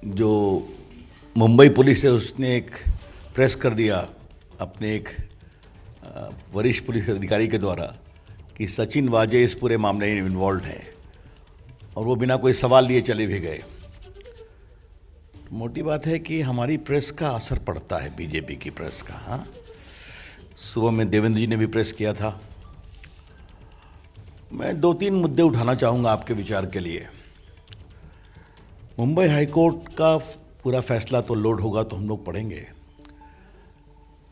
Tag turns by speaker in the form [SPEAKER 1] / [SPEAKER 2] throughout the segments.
[SPEAKER 1] जो मुंबई पुलिस है उसने एक प्रेस कर दिया अपने एक वरिष्ठ पुलिस अधिकारी के द्वारा कि सचिन वाजे इस पूरे मामले में इन्वॉल्व है और वो बिना कोई सवाल लिए चले भी गए। मोटी बात है कि हमारी प्रेस का असर पड़ता है, बीजेपी की प्रेस का। हाँ, सुबह में देवेंद्र जी ने भी प्रेस किया था। मैं 2-3 मुद्दे उठाना चाहूँगा आपके विचार के लिए। मुंबई हाईकोर्ट का पूरा फैसला तो लोड होगा तो हम लोग पढ़ेंगे,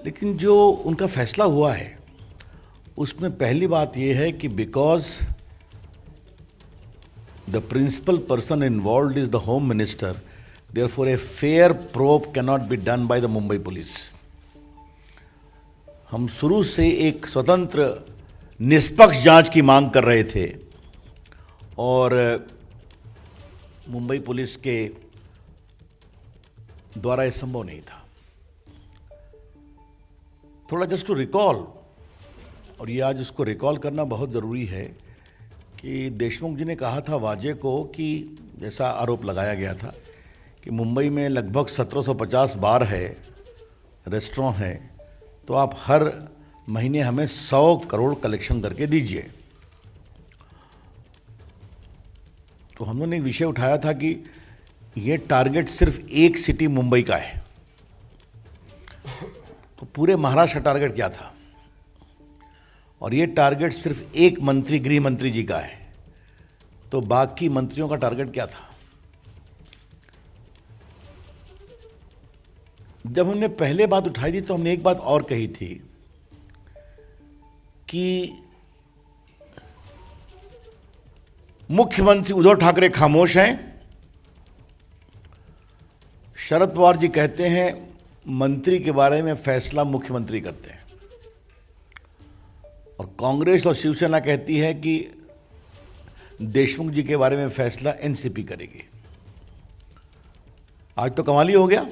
[SPEAKER 1] लेकिन जो उनका फैसला हुआ है उसमें पहली बात यह है कि because the principal person involved is the home minister, therefore a fair probe cannot be done by the Mumbai police. हम शुरू से एक स्वतंत्र निष्पक्ष जांच की मांग कर रहे थे और मुंबई पुलिस के द्वारा यह संभव नहीं था। थोड़ा जस्ट टू रिकॉल, और ये आज उसको रिकॉल करना बहुत ज़रूरी है कि देशमुख जी ने कहा था वाजे को कि जैसा आरोप लगाया गया था कि मुंबई में लगभग 1750 बार है, रेस्टोरेंट है, तो आप हर महीने हमें 100 करोड़ कलेक्शन करके दीजिए। तो हम लोगों ने एक विषय उठाया था कि ये टारगेट सिर्फ एक सिटी मुंबई का है, तो पूरे महाराष्ट्र का टारगेट क्या था? और ये टारगेट सिर्फ एक मंत्री, गृह मंत्री जी का है, तो बाकी मंत्रियों का टारगेट क्या था? जब हमने पहले बात उठाई थी तो हमने एक बात और कही थी कि मुख्यमंत्री उद्धव ठाकरे खामोश हैं। शरद पवार जी कहते हैं मंत्री के बारे में फैसला मुख्यमंत्री करते हैं, और कांग्रेस और शिवसेना कहती है कि देशमुख जी के बारे में फैसला एनसीपी करेगी। आज तो कमाल ही हो गया,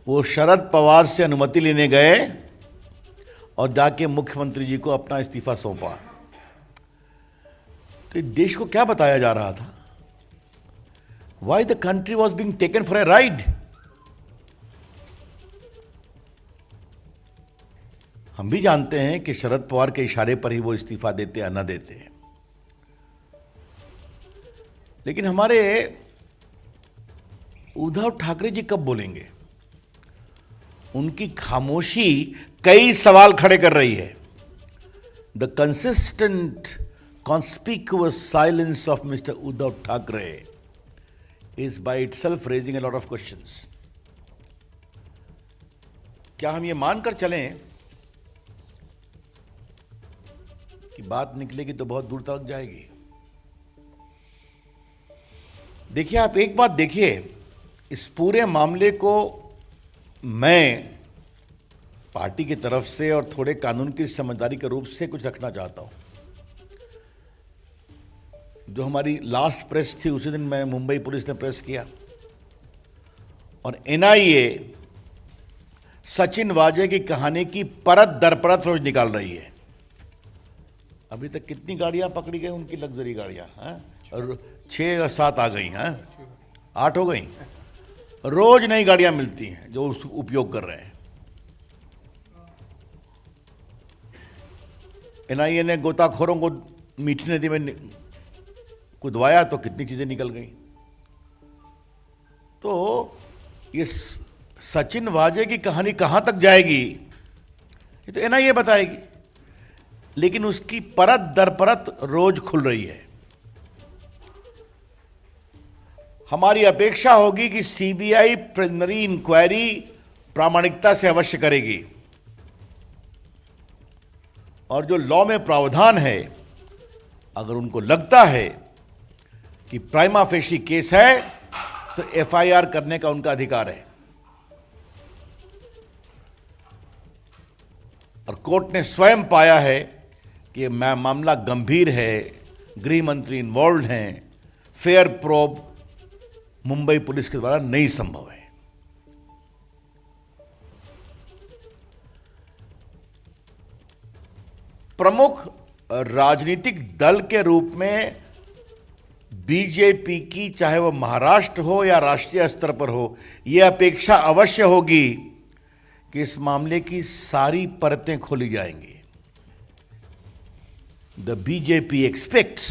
[SPEAKER 1] वो शरद पवार से अनुमति लेने गए और जाके मुख्यमंत्री जी को अपना इस्तीफा सौंपा। तो देश को क्या बताया जा रहा था? Why the country was being taken for a ride? हम भी जानते हैं कि शरद पवार के इशारे पर ही वो इस्तीफा देते या न देते हैं, लेकिन हमारे उद्धव ठाकरे जी कब बोलेंगे? उनकी खामोशी कई सवाल खड़े कर रही है। The consistent conspicuous silence of Mr. Uddhav Thackeray is by itself raising a lot of questions. क्या हम ये मानकर चलें कि बात निकलेगी तो बहुत दूर तक जाएगी? देखिए, आप एक बात देखिए, इस पूरे मामले को मैं पार्टी की तरफ से और थोड़े कानून की समझदारी के रूप से कुछ रखना चाहता हूं। जो हमारी लास्ट प्रेस थी उसी दिन मैं मुंबई पुलिस ने प्रेस किया और एनआईए सचिन वाजे की कहानी की परत दर परत रोज निकाल रही है। अभी तक कितनी गाड़ियां पकड़ी गई उनकी, लग्जरी गाड़ियां, और 6 या 7 आ गई हैं, 8 हो गई। रोज नई गाड़ियां मिलती हैं जो उपयोग कर रहे हैं। एनआईए ने गोताखोरों को मीठी नदी में कुदवाया तो कितनी चीजें निकल गई। तो ये सचिन वाजे की कहानी कहां तक जाएगी ये तो एनआईए बताएगी, लेकिन उसकी परत दर परत रोज खुल रही है। हमारी अपेक्षा होगी कि सीबीआई प्रिलिमिनरी इंक्वायरी प्रामाणिकता से अवश्य करेगी, और जो लॉ में प्रावधान है, अगर उनको लगता है कि प्राइमा फेशी केस है तो एफआईआर करने का उनका अधिकार है। और कोर्ट ने स्वयं पाया है कि मामला गंभीर है, गृह मंत्री इन्वॉल्व हैं, फेयर प्रोब मुंबई पुलिस के द्वारा नहीं संभव है। प्रमुख राजनीतिक दल के रूप में बीजेपी की, चाहे वो महाराष्ट्र हो या राष्ट्रीय स्तर पर हो, यह अपेक्षा अवश्य होगी कि इस मामले की सारी परतें खोली जाएंगी। The BJP aspects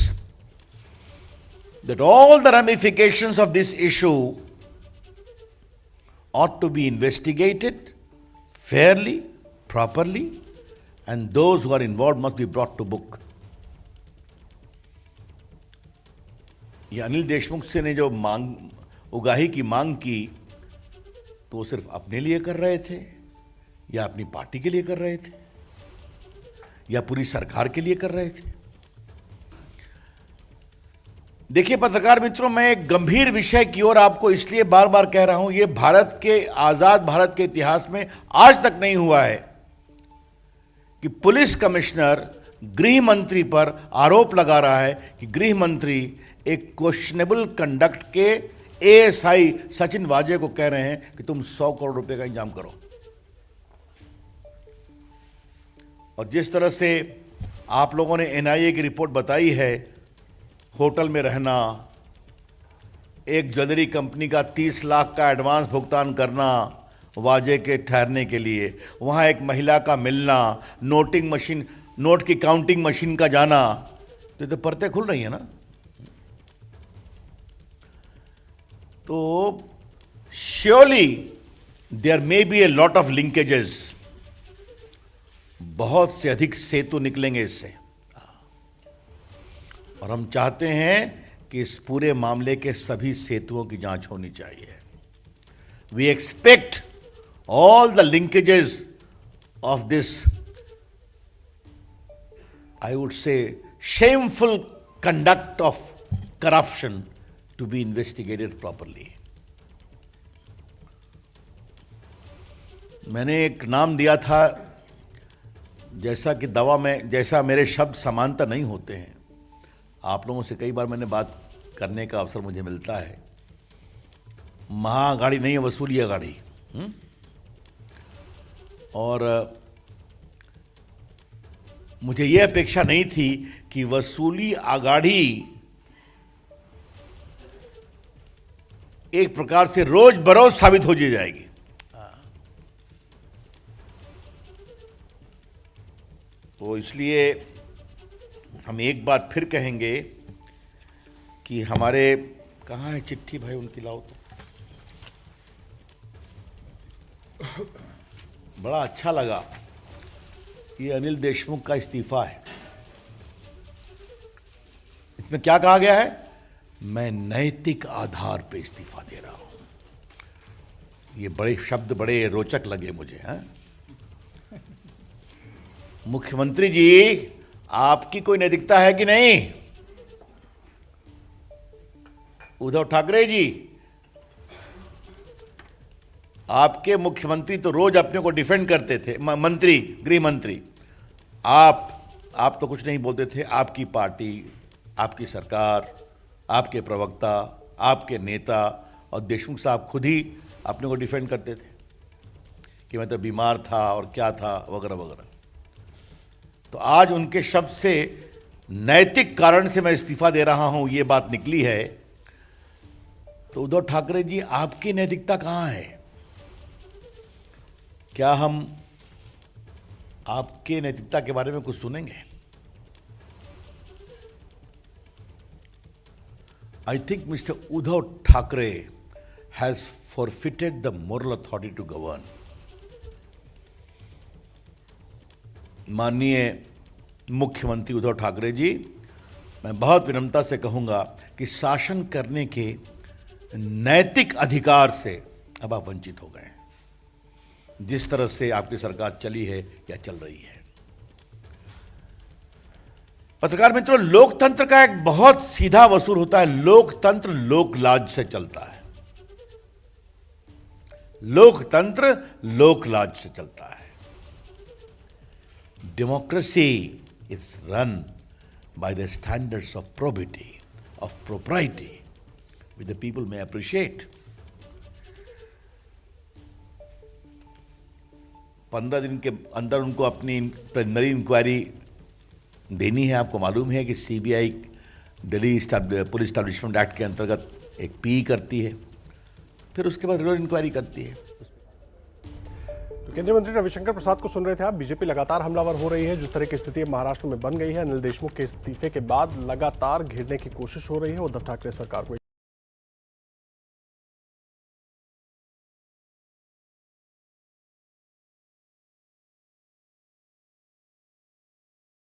[SPEAKER 1] that all the ramifications of this issue ought to be investigated fairly, properly, and those who are involved must be brought to book. ये अनिल देशमुख से ने जो उगाही की मांग की, तो वो सिर्फ अपने लिए कर रहे थे या अपनी पार्टी के लिए कर रहे थे या पूरी सरकार के लिए कर रहे थे? देखिए पत्रकार मित्रों, मैं एक गंभीर विषय की ओर आपको इसलिए बार बार कह रहा हूं, यह भारत के, आजाद भारत के इतिहास में आज तक नहीं हुआ है कि पुलिस कमिश्नर गृह मंत्री पर आरोप लगा रहा है कि गृह मंत्री एक क्वेश्चनेबल कंडक्ट के एएसआई सचिन वाजे को कह रहे हैं कि तुम 100 करोड़ रुपए का इंतजाम करो। और जिस तरह से आप लोगों ने एनआईए की रिपोर्ट बताई है, होटल में रहना, एक ज्वेलरी कंपनी का 30 लाख का एडवांस भुगतान करना वाजे के ठहरने के लिए, वहां एक महिला का मिलना, नोटिंग मशीन, नोट की काउंटिंग मशीन का जाना, तो ये तो परतें खुल रही है ना। तो surely there may be a lot of linkages, बहुत से अधिक सेतु निकलेंगे इससे, और हम चाहते हैं कि इस पूरे मामले के सभी सेतुओं की जांच होनी चाहिए। We expect all the linkages of this, I would say, shameful conduct of corruption to be investigated properly. मैंने एक नाम दिया था, जैसा कि दवा में, जैसा मेरे शब्द समानता नहीं होते हैं, आप लोगों से कई बार मैंने बात करने का अवसर मुझे मिलता है। महाअघाड़ी नहीं है, वसूली अघाड़ी। और मुझे यह अपेक्षा नहीं थी कि वसूली अघाड़ी एक प्रकार से रोज बरोज साबित हो जाएगी। तो इसलिए हम एक बात फिर कहेंगे कि हमारे, कहाँ है चिट्ठी भाई, उनकी लाओ तो। बड़ा अच्छा लगा, ये अनिल देशमुख का इस्तीफा है। इसमें क्या कहा गया है? मैं नैतिक आधार पे इस्तीफा दे रहा हूं। ये बड़े शब्द बड़े रोचक लगे मुझे। हैं मुख्यमंत्री जी, आपकी कोई नैतिकता है कि नहीं? उद्धव ठाकरे जी, आपके मुख्यमंत्री तो रोज अपने को डिफेंड करते थे, मंत्री, गृह मंत्री। आप तो कुछ नहीं बोलते थे। आपकी पार्टी, आपकी सरकार, आपके प्रवक्ता, आपके नेता और देशमुख साहब खुद ही अपने को डिफेंड करते थे कि मैं तो बीमार था और क्या था वगैरह वगैरह। तो आज उनके शब्द से नैतिक कारण से मैं इस्तीफा दे रहा हूं, ये बात निकली है। तो उद्धव ठाकरे जी, आपकी नैतिकता कहां है? क्या हम आपके नैतिकता के बारे में कुछ सुनेंगे? I think Mr. Uddhav Thackeray has forfeited the moral authority to govern. माननीय मुख्यमंत्री उद्धव ठाकरे जी, मैं बहुत विनम्रता से कहूंगा कि शासन करने के नैतिक अधिकार से अब आप वंचित हो गए हैं, जिस तरह से आपकी सरकार चली है या चल रही है। पत्रकार मित्रों, लोकतंत्र का एक बहुत सीधा वसूल होता है। लोकतंत्र लोकलाज से चलता है। लोकतंत्र लोकलाज से चलता है। Democracy is run by the standards of probity, of propriety, which the people may appreciate. 15 दिन के अंदर उनको अपनी प्राइमरी इंक्वायरी देनी है। आपको मालूम है कि CBI Delhi police establishment act के अंतर्गत एक पी करती है, फिर उसके बाद रेगुलर इंक्वायरी करती है।
[SPEAKER 2] तो केंद्रीय मंत्री रविशंकर प्रसाद को सुन रहे थे आप। बीजेपी लगातार हमलावर हो रही है। जिस तरह की स्थिति महाराष्ट्र में बन गई है, अनिल देशमुख के इस्तीफे के बाद लगातार घेरने की कोशिश हो रही है उद्धव ठाकरे सरकार को।